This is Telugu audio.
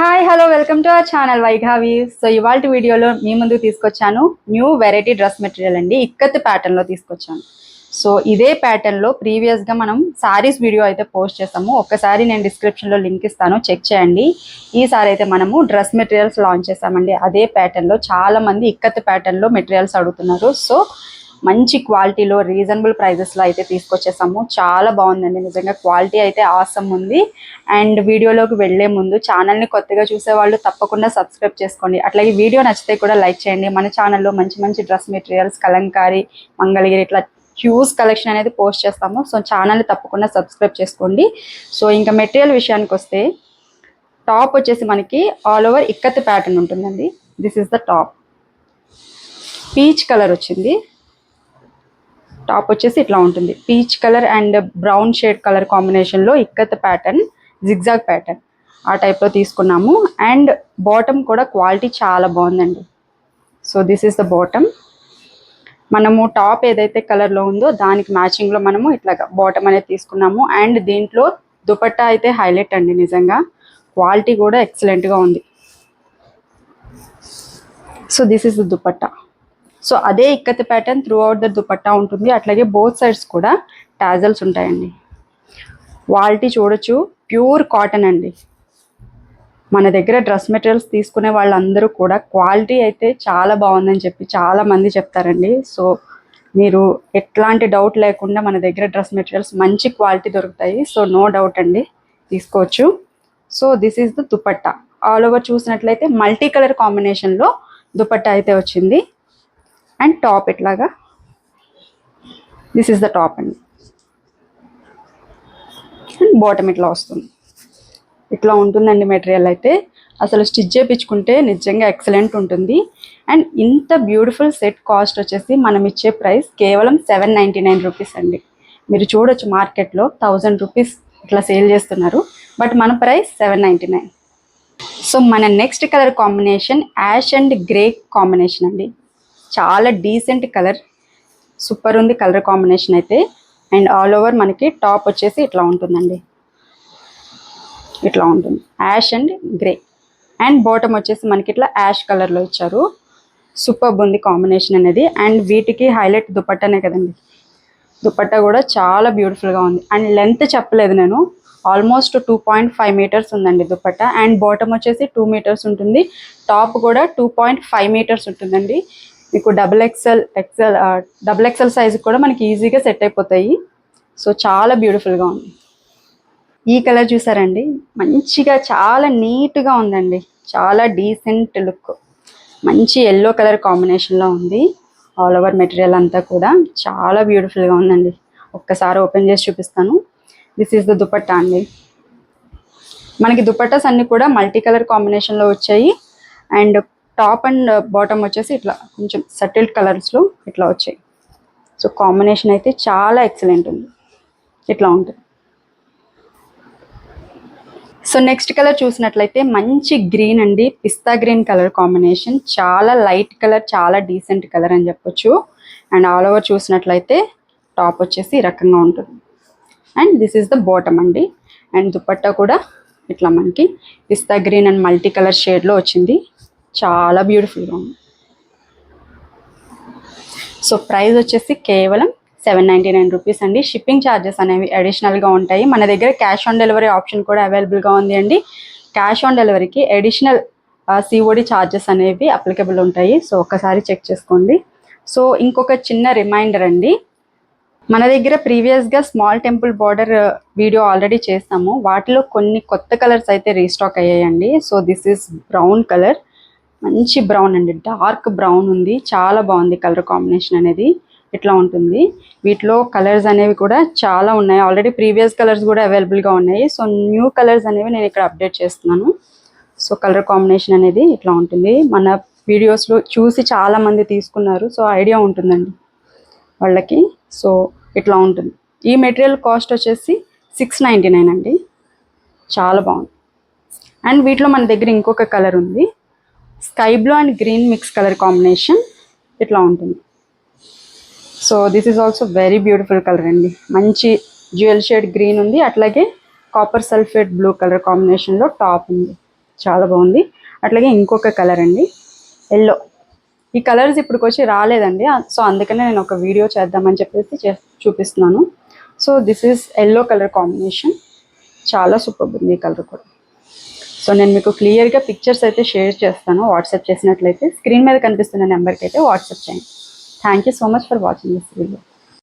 Hi hello welcome to our channel వైఘావి. సో ఇవాళ వీడియోలో మీ ముందుకు తీసుకొచ్చాను న్యూ వెరైటీ డ్రెస్ మెటీరియల్ అండి. ఇక్కత్ ప్యాటర్న్లో తీసుకొచ్చాను. సో ఇదే ప్యాటర్న్లో ప్రీవియస్గా మనం శారీస్ వీడియో అయితే పోస్ట్ చేసాము. ఒక్కసారి నేను డిస్క్రిప్షన్లో లింక్ ఇస్తాను, చెక్ చేయండి. ఈసారి అయితే మనము డ్రెస్ మెటీరియల్స్ లాంచ్ చేసామండి. అదే ప్యాటర్న్లో చాలామంది ఇక్కత్ ప్యాటర్న్లో మెటీరియల్స్ అడుగుతున్నారు. సో మంచి క్వాలిటీలో రీజనబుల్ ప్రైజెస్లో అయితే తీసుకొచ్చేసాము. చాలా బాగుందండి, నిజంగా క్వాలిటీ అయితే ఆసమ్ ఉంది. అండ్ వీడియోలోకి వెళ్లే ముందు ఛానల్ని కొత్తగా చూసే వాళ్ళు తప్పకుండా సబ్స్క్రైబ్ చేసుకోండి. అట్లాగే వీడియో నచ్చితే కూడా లైక్ చేయండి. మన ఛానల్లో మంచి మంచి డ్రెస్ మెటీరియల్స్, కలంకారీ, మంగళగిరి ఇట్లా హ్యూజ్ కలెక్షన్ అనేది పోస్ట్ చేస్తాము. సో ఛానల్ని తప్పకుండా సబ్స్క్రైబ్ చేసుకోండి. సో ఇంకా మెటీరియల్ విషయానికి వస్తే టాప్ వచ్చేసి మనకి ఆల్ ఓవర్ ఇక్కత్ ప్యాటర్న్ ఉంటుందండి. This is the top. Peach colour వచ్చింది. టాప్ వచ్చేసి ఇట్లా ఉంటుంది. Peach colour and brown shade colour కాంబినేషన్లో ఇక్కత్ ప్యాటర్న్, జిగ్జాగ్ ప్యాటర్న్ ఆ టైప్లో తీసుకున్నాము. అండ్ బాటమ్ కూడా క్వాలిటీ చాలా బాగుందండి. So this is the bottom. మనము టాప్ ఏదైతే కలర్లో ఉందో దానికి మ్యాచింగ్లో మనము ఇట్లాగా బాటమ్ అనేది తీసుకున్నాము. అండ్ దీంట్లో దుపట్టా అయితే హైలైట్ అండి, నిజంగా క్వాలిటీ కూడా ఎక్సలెంట్గా ఉంది. So this is the dupatta. So అదే ikat pattern throughout the dupatta ఉంటుంది. అట్లాగే బోత్ సైడ్స్ కూడా టాజల్స్ ఉంటాయండి. క్వాలిటీ చూడొచ్చు, ప్యూర్ కాటన్ అండి. మన దగ్గర డ్రెస్ మెటీరియల్స్ తీసుకునే వాళ్ళందరూ కూడా క్వాలిటీ అయితే చాలా బాగుందని చెప్పి చాలామంది చెప్తారండి. సో మీరు ఎట్లాంటి డౌట్ లేకుండా మన దగ్గర డ్రెస్ మెటీరియల్స్ మంచి క్వాలిటీ దొరుకుతాయి. సో నో డౌట్ అండి, తీసుకోవచ్చు. So this is the dupatta. All over చూసినట్లయితే మల్టీ కలర్ కాంబినేషన్లో దుపట్టా అయితే వచ్చింది. అండ్ టాప్ ఇట్లాగా, దిస్ ఇస్ ద టాప్ అండి. అండ్ బాటమ్ ఇట్లా వస్తుంది. ఇట్లా ఉంటుందండి మెటీరియల్ అయితే. అసలు స్టిచ్ చేయించుకుంటే నిజంగా ఎక్సలెంట్ ఉంటుంది. అండ్ ఇంత బ్యూటిఫుల్ సెట్ కాస్ట్ వచ్చేసి మనం ఇచ్చే ప్రైస్ కేవలం 799 రూపీస్ అండి. మీరు చూడొచ్చు మార్కెట్లో 1000 రూపీస్ ఇట్లా సేల్ చేస్తున్నారు, బట్ మన ప్రైస్ 799. సో మన next colour combination ash and grey combination అండి. చాలా డీసెంట్ కలర్, సూపర్ ఉంది కలర్ కాంబినేషన్ అయితే. అండ్ ఆల్ ఓవర్ మనకి టాప్ వచ్చేసి ఇట్లా ఉంటుందండి. ఇట్లా ఉంటుంది ash and grey. And bottom వచ్చేసి మనకి ఇట్లా యాష్ కలర్లో ఇచ్చారు. సూపర్ ఉంది కాంబినేషన్ అనేది. అండ్ వీటికి హైలైట్ దుపట్టానే కదండి. దుపట్టా కూడా చాలా బ్యూటిఫుల్గా ఉంది. అండ్ లెంత్ చెప్పలేదు నేను, ఆల్మోస్ట్ 2.5 మీటర్స్ ఉందండి దుపట్టా. అండ్ బాటమ్ వచ్చేసి 2 మీటర్స్ ఉంటుంది. టాప్ కూడా 2.5 మీటర్స్ ఉంటుందండి. మీకు డబుల్ ఎక్సెల్ సైజు కూడా మనకి ఈజీగా సెట్ అయిపోతాయి. సో చాలా బ్యూటిఫుల్గా ఉంది. ఈ కలర్ చూసారండి, మంచిగా చాలా నీట్గా ఉందండి. చాలా డీసెంట్ లుక్, మంచి ఎల్లో కలర్ కాంబినేషన్లో ఉంది. ఆల్ ఓవర్ మెటీరియల్ అంతా కూడా చాలా బ్యూటిఫుల్గా ఉందండి. ఒక్కసారి ఓపెన్ చేసి చూపిస్తాను. దిస్ ఈస్ ద దుపట్టా అండి. మనకి దుపట్టాస్ అన్నీ కూడా మల్టీ కలర్ కాంబినేషన్లో వచ్చాయి. అండ్ టాప్ అండ్ బాటమ్ వచ్చేసి ఇట్లా కొంచెం సటిల్ కలర్స్లో ఇట్లా వచ్చాయి. సో కాంబినేషన్ అయితే చాలా ఎక్సలెంట్ ఉంది. ఇట్లా ఉంటుంది. సో నెక్స్ట్ కలర్ చూసినట్లయితే మంచి గ్రీన్ అండి, పిస్తా గ్రీన్ కలర్ కాంబినేషన్. చాలా లైట్ కలర్, చాలా డీసెంట్ కలర్ అని చెప్పొచ్చు. అండ్ ఆల్ ఓవర్ చూసినట్లయితే టాప్ వచ్చేసి ఈ రకంగా ఉంటుంది. And this is the bottom అండి. అండ్ దుపట్టా కూడా ఇట్లా మనకి పిస్తా గ్రీన్ అండ్ మల్టీ కలర్ షేడ్లో వచ్చింది. చాలా బ్యూటిఫుల్గా ఉంది. సో ప్రైస్ వచ్చేసి కేవలం 799 రూపీస్ అండి. షిప్పింగ్ ఛార్జెస్ అనేవి అడిషనల్గా ఉంటాయి. మన దగ్గర క్యాష్ ఆన్ డెలివరీ ఆప్షన్ కూడా అవైలబుల్గా ఉంది అండి. క్యాష్ ఆన్ డెలివరీకి అడిషనల్ సిఓడి ఛార్జెస్ అనేవి అప్లికబుల్ ఉంటాయి. సో ఒకసారి చెక్ చేసుకోండి. సో ఇంకొక చిన్న రిమైండర్ అండి, మన దగ్గర ప్రీవియస్గా small temple border video already చేస్తాము. వాటిలో కొన్ని కొత్త కలర్స్ అయితే రీస్టాక్ అయ్యాయండి. So this is brown colour, మంచి బ్రౌన్ అండి, డార్క్ బ్రౌన్ ఉంది. చాలా బాగుంది కలర్ కాంబినేషన్ అనేది. ఇట్లా ఉంటుంది. వీటిలో కలర్స్ అనేవి కూడా చాలా ఉన్నాయి. ఆల్రెడీ ప్రీవియస్ కలర్స్ కూడా అవైలబుల్గా ఉన్నాయి. సో న్యూ కలర్స్ అనేవి నేను ఇక్కడ అప్డేట్ చేస్తున్నాను. సో కలర్ కాంబినేషన్ అనేది ఇట్లా ఉంటుంది. మన వీడియోస్లో చూసి చాలామంది తీసుకున్నారు. సో ఐడియా ఉంటుందండి వాళ్ళకి. సో ఇట్లా ఉంటుంది. ఈ మెటీరియల్ కాస్ట్ వచ్చేసి 699 అండి. చాలా బాగుంది. అండ్ వీటిలో మన దగ్గర ఇంకొక కలర్ ఉంది, sky blue and green mix colour combination. ఇట్లా ఉంటుంది. So this is also very beautiful colour అండి. మంచి జ్యువెల్ షేడ్ గ్రీన్ ఉంది, అట్లాగే కాపర్ సల్ఫేట్ బ్లూ కలర్ కాంబినేషన్లో టాప్ ఉంది. చాలా బాగుంది. అట్లాగే ఇంకొక కలర్ అండి, ఎల్లో. ఈ కలర్స్ ఇప్పటికొచ్చి రాలేదండి, సో అందుకనే నేను ఒక వీడియో చేద్దామని చెప్పేసి చూపిస్తున్నాను. So this is yellow colour combination, చాలా సూపర్ ఉంది ఈ కలర్ కూడా. సో నేను మీకు క్లియర్గా పిక్చర్స్ అయితే షేర్ చేస్తాను. వాట్సాప్ చేసినట్లయితే స్క్రీన్ మీద కనిపిస్తున్న నెంబర్కి అయితే వాట్సాప్ చేయండి. Thank you so much for watching this video.